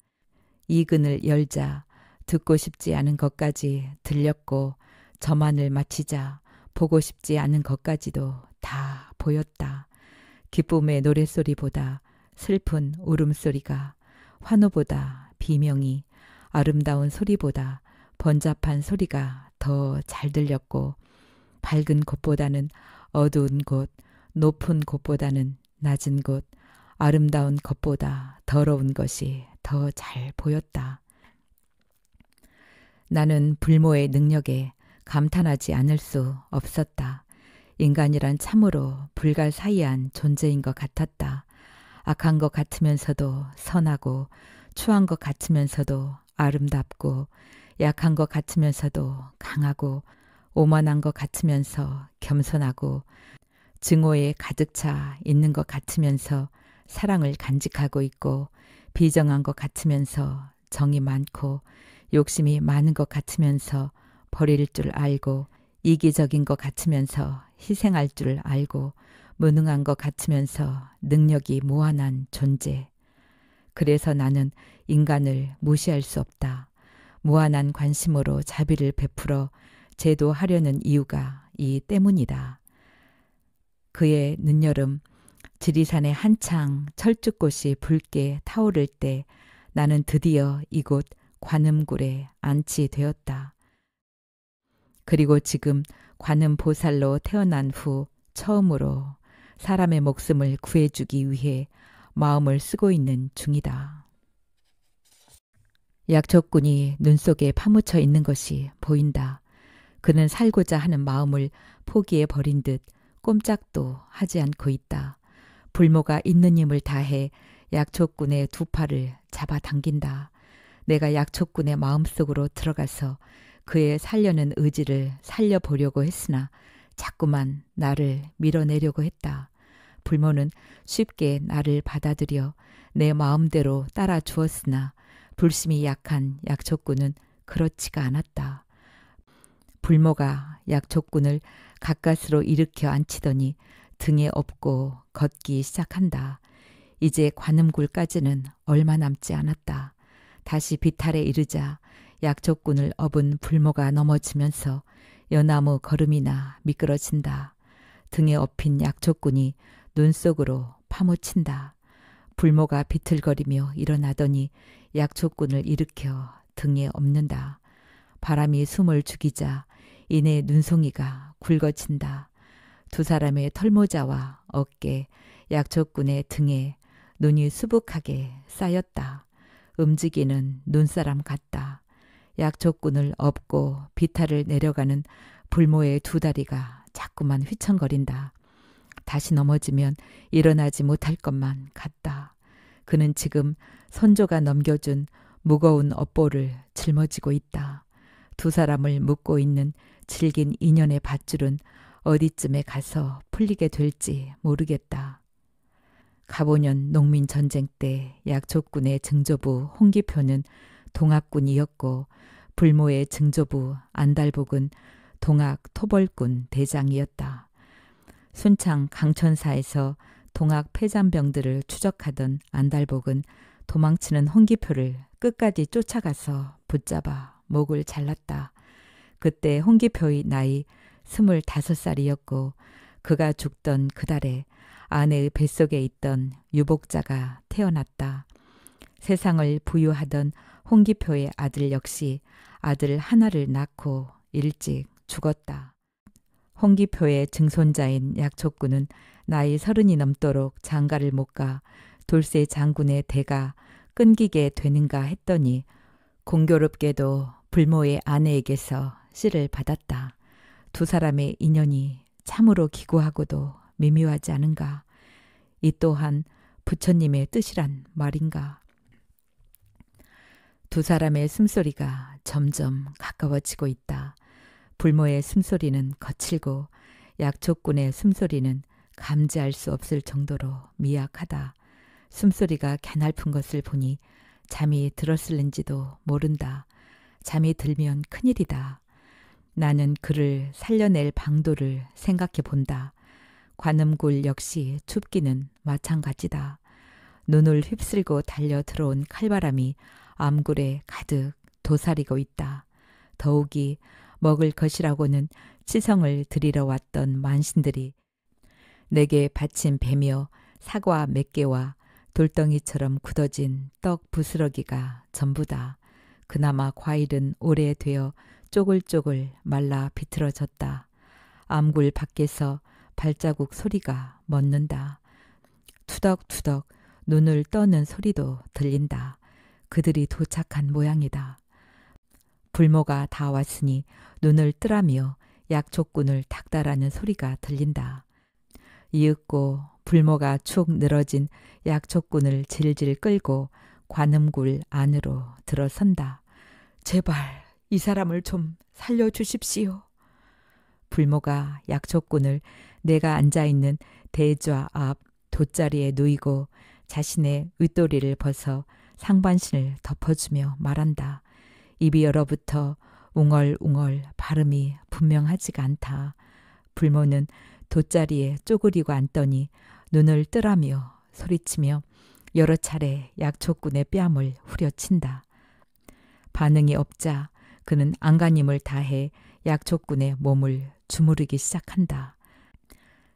S1: 이근을 열자 듣고 싶지 않은 것까지 들렸고 저만을 마치자 보고 싶지 않은 것까지도 다 보였다. 기쁨의 노랫소리보다 슬픈 울음소리가, 환호보다 비명이, 아름다운 소리보다 번잡한 소리가 더 잘 들렸고 밝은 곳보다는 어두운 곳, 높은 곳보다는 낮은 곳, 아름다운 것보다 더러운 것이 더 잘 보였다. 나는 불모의 능력에 감탄하지 않을 수 없었다. 인간이란 참으로 불가사의한 존재인 것 같았다. 악한 것 같으면서도 선하고, 추한 것 같으면서도 아름답고, 약한 것 같으면서도 강하고, 오만한 것 같으면서 겸손하고, 증오에 가득 차 있는 것 같으면서 사랑을 간직하고 있고, 비정한 것 같으면서 정이 많고, 욕심이 많은 것 같으면서 버릴 줄 알고, 이기적인 것 같으면서 희생할 줄 알고, 무능한 것 같으면서 능력이 무한한 존재. 그래서 나는 인간을 무시할 수 없다. 무한한 관심으로 자비를 베풀어 제도하려는 이유가 이 때문이다. 그의 늦여름 지리산에 한창 철쭉꽃이 붉게 타오를 때 나는 드디어 이곳 관음굴에 안치되었다. 그리고 지금 관음 보살로 태어난 후 처음으로 사람의 목숨을 구해주기 위해 마음을 쓰고 있는 중이다. 약초꾼이 눈 속에 파묻혀 있는 것이 보인다. 그는 살고자 하는 마음을 포기해버린 듯 꼼짝도 하지 않고 있다. 불모가 있는 힘을 다해 약초꾼의 2 팔을 잡아당긴다. 내가 약초꾼의 마음속으로 들어가서 그의 살려는 의지를 살려보려고 했으나 자꾸만 나를 밀어내려고 했다. 불모는 쉽게 나를 받아들여 내 마음대로 따라 주었으나 불심이 약한 약초꾼은 그렇지가 않았다. 불모가 약초꾼을 가까스로 일으켜 앉히더니 등에 업고 걷기 시작한다. 이제 관음굴까지는 얼마 남지 않았다. 다시 비탈에 이르자 약초꾼을 업은 불모가 넘어지면서 여나무 걸음이나 미끄러진다. 등에 업힌 약초꾼이 눈 속으로 파묻힌다. 불모가 비틀거리며 일어나더니 약초꾼을 일으켜 등에 엎는다. 바람이 숨을 죽이자 이내 눈송이가 굵어진다. 2 사람의 털모자와 어깨, 약초꾼의 등에 눈이 수북하게 쌓였다. 움직이는 눈사람 같다. 약초꾼을 업고 비탈을 내려가는 불모의 두 다리가 자꾸만 휘청거린다. 다시 넘어지면 일어나지 못할 것만 같다. 그는 지금 선조가 넘겨준 무거운 업보를 짊어지고 있다. 두 사람을 묶고 있는 질긴 인연의 밧줄은 어디쯤에 가서 풀리게 될지 모르겠다. 가보년 농민전쟁 때 약초꾼의 증조부 홍기표는 동학군이었고 불모의 증조부 안달복은 동학 토벌군 대장이었다. 순창 강천사에서 동학 폐잔병들을 추적하던 안달복은 도망치는 홍기표를 끝까지 쫓아가서 붙잡아 목을 잘랐다. 그때 홍기표의 나이 25살이었고 그가 죽던 그달에 아내의 뱃속에 있던 유복자가 태어났다. 세상을 부유하던 홍기표의 아들 역시 아들 하나를 낳고 일찍 죽었다. 홍기표의 증손자인 약초꾼은 나이 30이 넘도록 장가를 못 가 돌쇠 장군의 대가 끊기게 되는가 했더니 공교롭게도 불모의 아내에게서 씨를 받았다. 두 사람의 인연이 참으로 기구하고도 미묘하지 않은가. 이 또한 부처님의 뜻이란 말인가. 두 사람의 숨소리가 점점 가까워지고 있다. 불모의 숨소리는 거칠고 약초꾼의 숨소리는 감지할 수 없을 정도로 미약하다. 숨소리가 가냘픈 것을 보니 잠이 들었을는지도 모른다. 잠이 들면 큰일이다. 나는 그를 살려낼 방도를 생각해 본다. 관음굴 역시 춥기는 마찬가지다. 눈을 휩쓸고 달려 들어온 칼바람이 암굴에 가득 도사리고 있다. 더욱이 먹을 것이라고는 치성을 드리러 왔던 만신들이 내게 바친 배며 사과 몇 개와 돌덩이처럼 굳어진 떡 부스러기가 전부다. 그나마 과일은 오래되어 쪼글쪼글 말라 비틀어졌다. 암굴 밖에서 발자국 소리가 멎는다. 투덕투덕 눈을 떠는 소리도 들린다. 그들이 도착한 모양이다. 불모가 다 왔으니 눈을 뜨라며 약초꾼을 닥달하는 소리가 들린다. 이윽고 불모가 축 늘어진 약초꾼을 질질 끌고 관음굴 안으로 들어선다. 제발 이 사람을 좀 살려주십시오. 불모가 약초꾼을 내가 앉아있는 대좌 앞 돗자리에 누이고 자신의 윗도리를 벗어 상반신을 덮어주며 말한다. 입이 얼어붙어 웅얼웅얼 발음이 분명하지가 않다. 불모는 돗자리에 쪼그리고 앉더니 눈을 뜨라며 소리치며 여러 차례 약초꾼의 뺨을 후려친다. 반응이 없자 그는 안간힘을 다해 약초꾼의 몸을 주무르기 시작한다.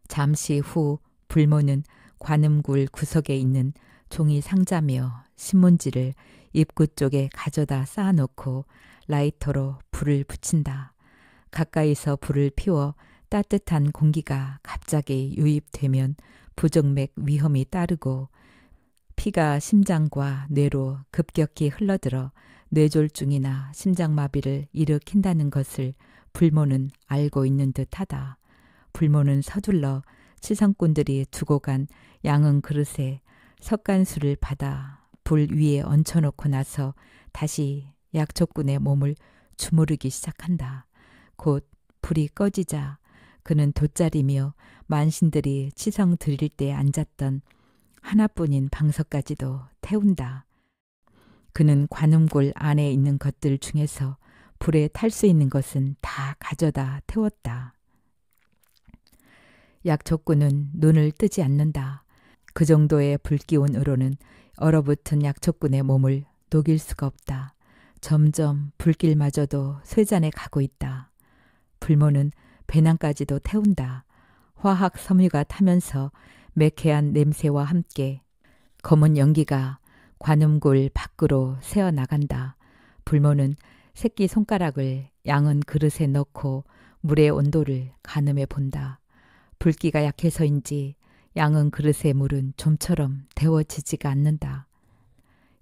S1: 잠시 후 불모는 관음굴 구석에 있는 종이 상자며 신문지를 입구 쪽에 가져다 쌓아놓고 라이터로 불을 붙인다. 가까이서 불을 피워 따뜻한 공기가 갑자기 유입되면 부정맥 위험이 따르고 피가 심장과 뇌로 급격히 흘러들어 뇌졸중이나 심장마비를 일으킨다는 것을 불모는 알고 있는 듯하다. 불모는 서둘러 치성꾼들이 두고 간 양은 그릇에 석간수를 받아 불 위에 얹혀놓고 나서 다시 약초꾼의 몸을 주무르기 시작한다. 곧 불이 꺼지자 그는 돗자리며 만신들이 치성 드릴 때 앉았던 하나뿐인 방석까지도 태운다. 그는 관음굴 안에 있는 것들 중에서 불에 탈 수 있는 것은 다 가져다 태웠다. 약초꾼은 눈을 뜨지 않는다. 그 정도의 불기운으로는 얼어붙은 약초꾼의 몸을 녹일 수가 없다. 점점 불길마저도 쇠잔에 가고 있다. 불모는 배낭까지도 태운다. 화학 섬유가 타면서 매캐한 냄새와 함께 검은 연기가 관음굴 밖으로 새어나간다. 불모는 새끼 손가락을 양은 그릇에 넣고 물의 온도를 가늠해 본다. 불기가 약해서인지 양은 그릇의 물은 좀처럼 데워지지가 않는다.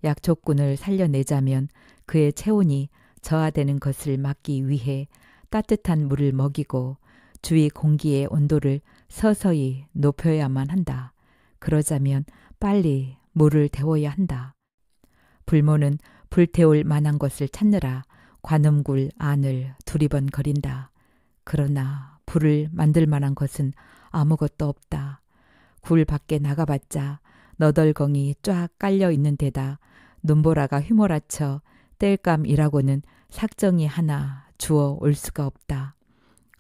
S1: 약초꾼을 살려내자면 그의 체온이 저하되는 것을 막기 위해 따뜻한 물을 먹이고 주위 공기의 온도를 서서히 높여야만 한다. 그러자면 빨리 물을 데워야 한다. 불모는 불태울 만한 것을 찾느라 관음굴 안을 두리번거린다. 그러나 불을 만들 만한 것은 아무것도 없다. 굴 밖에 나가봤자 너덜거이 쫙 깔려 있는 데다 눈보라가 휘몰아쳐 땔감이라고는 삭정이 하나 주워 올 수가 없다.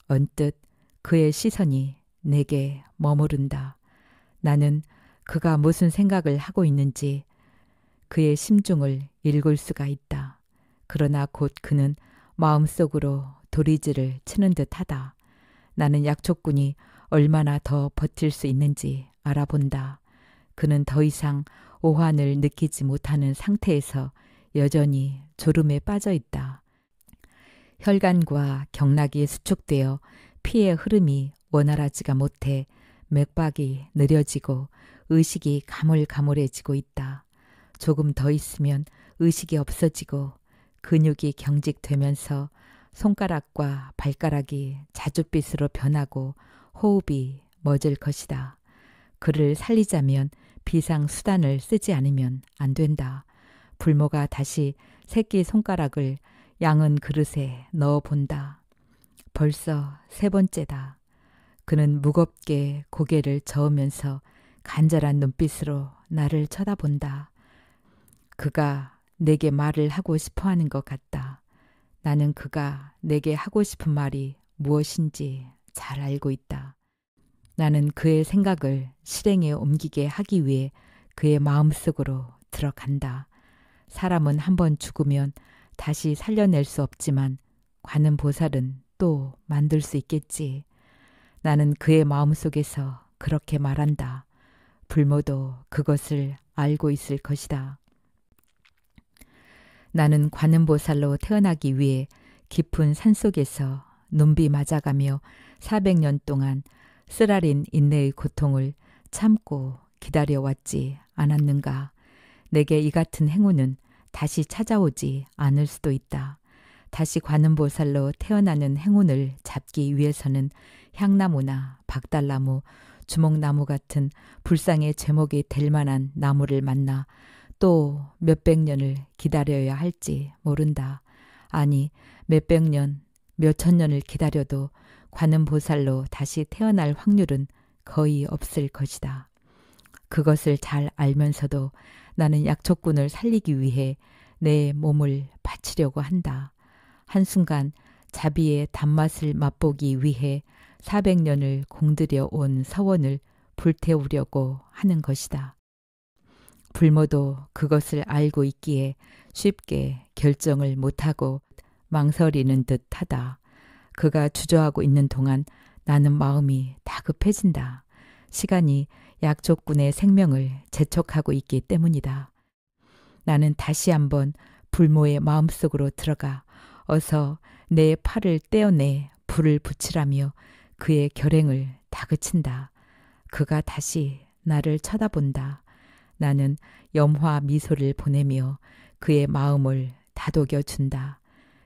S1: 언뜻 그의 시선이 내게 머무른다. 나는 그가 무슨 생각을 하고 있는지 그의 심중을 읽을 수가 있다. 그러나 곧 그는 마음속으로 도리지를 치는 듯하다. 나는 약초꾼이 얼마나 더 버틸 수 있는지 알아본다. 그는 더 이상 오한을 느끼지 못하는 상태에서 여전히 졸음에 빠져 있다. 혈관과 경락이 수축되어 피의 흐름이 원활하지가 못해 맥박이 느려지고 의식이 가물가물해지고 있다. 조금 더 있으면 의식이 없어지고 근육이 경직되면서 손가락과 발가락이 자줏빛으로 변하고 호흡이 멎을 것이다. 그를 살리자면 비상수단을 쓰지 않으면 안 된다. 불모가 다시 새끼 손가락을 양은 그릇에 넣어본다. 벌써 3번째다. 그는 무겁게 고개를 저으면서 간절한 눈빛으로 나를 쳐다본다. 그가 내게 말을 하고 싶어하는 것 같다. 나는 그가 내게 하고 싶은 말이 무엇인지 잘 알고 있다. 나는 그의 생각을 실행에 옮기게 하기 위해 그의 마음속으로 들어간다. 사람은 한번 죽으면 다시 살려낼 수 없지만 관음보살은 또 만들 수 있겠지. 나는 그의 마음속에서 그렇게 말한다. 불모도 그것을 알고 있을 것이다. 나는 관음보살로 태어나기 위해 깊은 산속에서 눈비 맞아가며 400년 동안 쓰라린 인내의 고통을 참고 기다려왔지 않았는가. 내게 이 같은 행운은 다시 찾아오지 않을 수도 있다. 다시 관음보살로 태어나는 행운을 잡기 위해서는 향나무나 박달나무, 주목나무 같은 불상의 제목이 될 만한 나무를 만나 또 몇백 년을 기다려야 할지 모른다. 아니, 몇백 년, 몇천 년을 기다려도 관음보살로 다시 태어날 확률은 거의 없을 것이다. 그것을 잘 알면서도 나는 약초꾼을 살리기 위해 내 몸을 바치려고 한다. 한순간 자비의 단맛을 맛보기 위해 400년을 공들여 온 서원을 불태우려고 하는 것이다. 불모도 그것을 알고 있기에 쉽게 결정을 못하고 망설이는 듯하다. 그가 주저하고 있는 동안 나는 마음이 다급해진다. 시간이 약초꾼의 생명을 재촉하고 있기 때문이다. 나는 다시 한번 불모의 마음속으로 들어가 어서 내 팔을 떼어내 불을 붙이라며 그의 결행을 다그친다. 그가 다시 나를 쳐다본다. 나는 염화 미소를 보내며 그의 마음을 다독여 준다.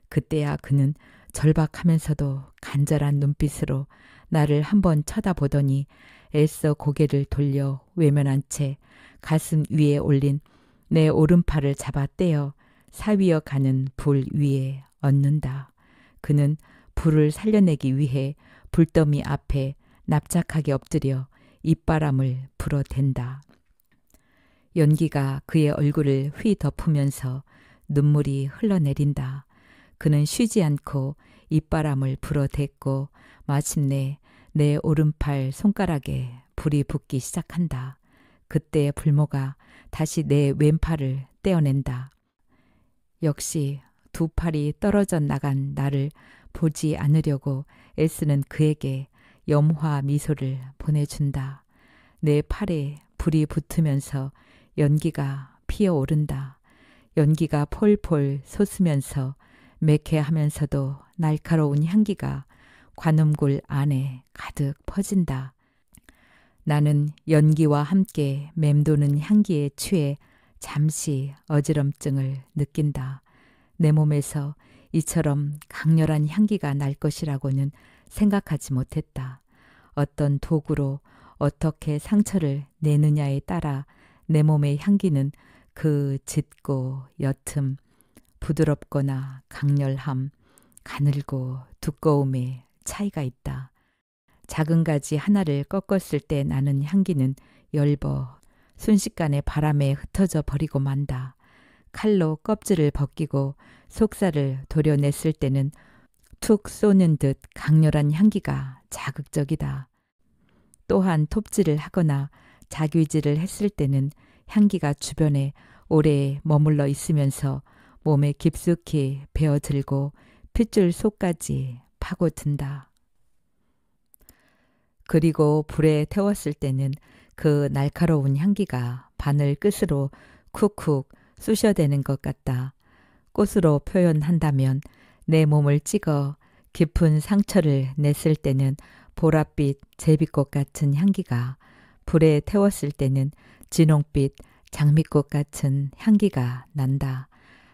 S1: 그때야 그는 절박하면서도 간절한 눈빛으로 나를 한번 쳐다보더니 애써 고개를 돌려 외면한 채 가슴 위에 올린 내 오른팔을 잡아 떼어 사위어 가는 불 위에 얹는다. 그는 불을 살려내기 위해 불더미 앞에 납작하게 엎드려 입바람을 불어댄다. 연기가 그의 얼굴을 휘덮으면서 눈물이 흘러내린다. 그는 쉬지 않고 입바람을 불어댔고 마침내 내 오른팔 손가락에 불이 붙기 시작한다. 그때 불모가 다시 내 왼팔을 떼어낸다. 역시 두 팔이 떨어져 나간 나를 보지 않으려고 애쓰는 그에게 염화 미소를 보내준다. 내 팔에 불이 붙으면서 연기가 피어오른다. 연기가 폴폴 솟으면서 매캐하면서도 날카로운 향기가 관음굴 안에 가득 퍼진다. 나는 연기와 함께 맴도는 향기에 취해 잠시 어지럼증을 느낀다. 내 몸에서 이처럼 강렬한 향기가 날 것이라고는 생각하지 못했다. 어떤 도구로 어떻게 상처를 내느냐에 따라 내 몸의 향기는 그 짙고 옅음, 부드럽거나 강렬함, 가늘고 두꺼움에 차이가 있다. 작은 가지 하나를 꺾었을 때 나는 향기는 엷어 순식간에 바람에 흩어져 버리고 만다. 칼로 껍질을 벗기고 속살을 도려냈을 때는 툭 쏘는 듯 강렬한 향기가 자극적이다. 또한 톱질을 하거나 자귀질을 했을 때는 향기가 주변에 오래 머물러 있으면서 몸에 깊숙이 배어들고 핏줄 속까지 파고든다. 그리고 불에 태웠을 때는 그 날카로운 향기가 바늘 끝으로 쿡쿡 쑤셔대는 것 같다. 꽃으로 표현한다면 내 몸을 찍어 깊은 상처를 냈을 때는 보랏빛 제비꽃 같은 향기가, 불에 태웠을 때는 진홍빛 장미꽃 같은 향기가 난다.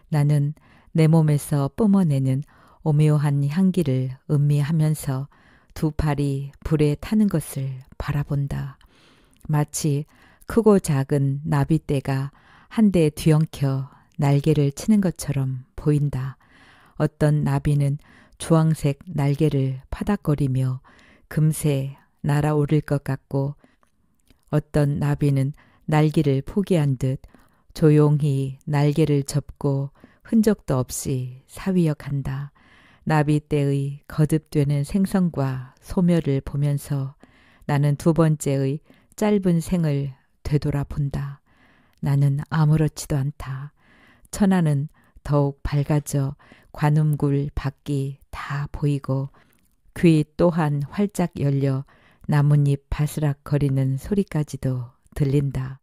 S1: 나는 내 몸에서 뿜어내는 오묘한 향기를 음미하면서 두 팔이 불에 타는 것을 바라본다. 마치 크고 작은 나비떼가 한데 뒤엉켜 날개를 치는 것처럼 보인다. 어떤 나비는 주황색 날개를 파닥거리며 금세 날아오를 것 같고, 어떤 나비는 날개를 포기한 듯 조용히 날개를 접고 흔적도 없이 사위역한다. 나비떼의 거듭되는 생성과 소멸을 보면서 나는 두 번째의 짧은 생을 되돌아본다. 나는 아무렇지도 않다. 천하는 더욱 밝아져 관음굴 밖이 다 보이고 귀 또한 활짝 열려 나뭇잎 바스락거리는 소리까지도 들린다.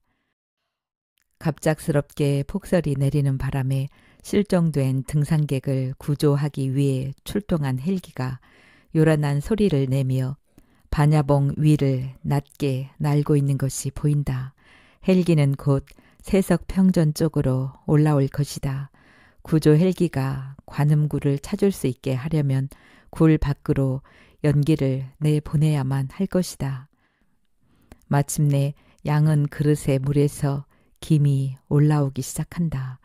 S1: 갑작스럽게 폭설이 내리는 바람에 실종된 등산객을 구조하기 위해 출동한 헬기가 요란한 소리를 내며 반야봉 위를 낮게 날고 있는 것이 보인다. 헬기는 곧 세석평전 쪽으로 올라올 것이다. 구조 헬기가 관음굴을 찾을 수 있게 하려면 굴 밖으로 연기를 내보내야만 할 것이다. 마침내 양은 그릇의 물에서 김이 올라오기 시작한다.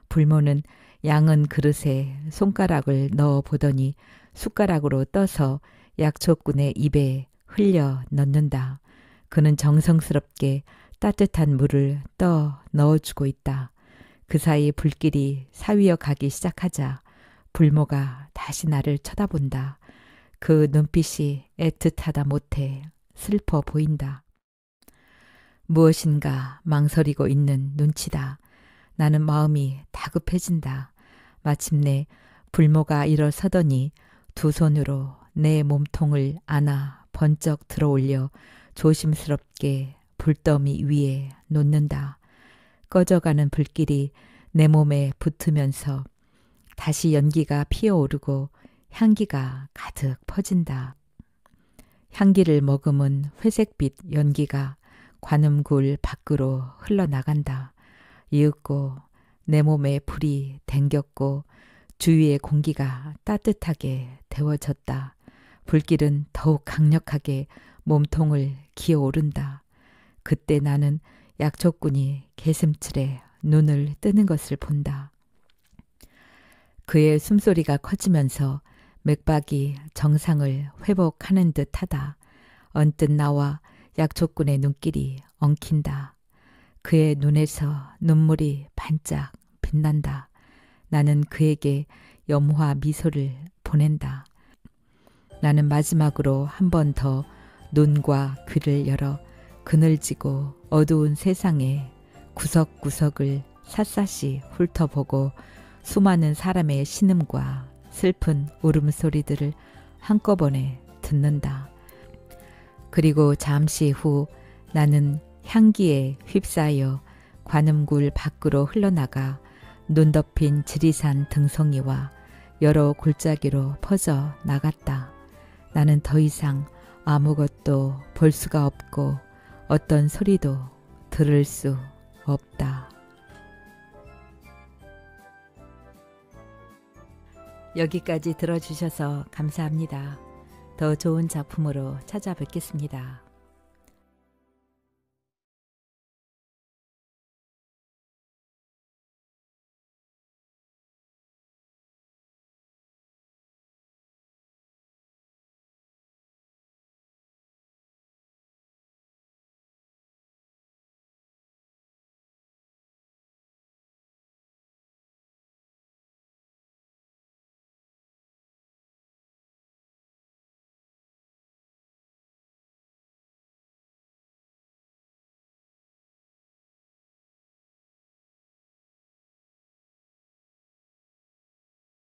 S1: 불모는 양은 그릇에 손가락을 넣어 보더니 숟가락으로 떠서 약초꾼의 입에 흘려 넣는다. 그는 정성스럽게 따뜻한 물을 떠 넣어주고 있다. 그 사이 불길이 사위어 가기 시작하자 불모가 다시 나를 쳐다본다. 그 눈빛이 애틋하다 못해 슬퍼 보인다. 무엇인가 망설이고 있는 눈치다. 나는 마음이 다급해진다. 마침내 불모가 일어서더니 두 손으로 내 몸통을 안아 번쩍 들어올려 조심스럽게 불더미 위에 놓는다. 꺼져가는 불길이 내 몸에 붙으면서 다시 연기가 피어오르고 향기가 가득 퍼진다. 향기를 머금은 회색빛 연기가 관음굴 밖으로 흘러나간다. 이윽고 내 몸에 불이 댕겼고 주위의 공기가 따뜻하게 데워졌다. 불길은 더욱 강력하게 몸통을 기어오른다. 그때 나는 약초꾼이 개슴츠레 눈을 뜨는 것을 본다. 그의 숨소리가 커지면서 맥박이 정상을 회복하는 듯하다. 언뜻 나와 약초꾼의 눈길이 엉킨다. 그의 눈에서 눈물이 반짝 빛난다. 나는 그에게 염화 미소를 보낸다. 나는 마지막으로 한 번 더 눈과 귀를 열어 그늘지고 어두운 세상의 구석구석을 샅샅이 훑어보고 수많은 사람의 신음과 슬픈 울음소리들을 한꺼번에 듣는다. 그리고 잠시 후 나는 향기에 휩싸여 관음굴 밖으로 흘러나가 눈 덮인 지리산 등성이와 여러 골짜기로 퍼져 나갔다. 나는 더 이상 아무것도 볼 수가 없고 어떤 소리도 들을 수 없다. 여기까지 들어주셔서 감사합니다. 더 좋은 작품으로 찾아뵙겠습니다.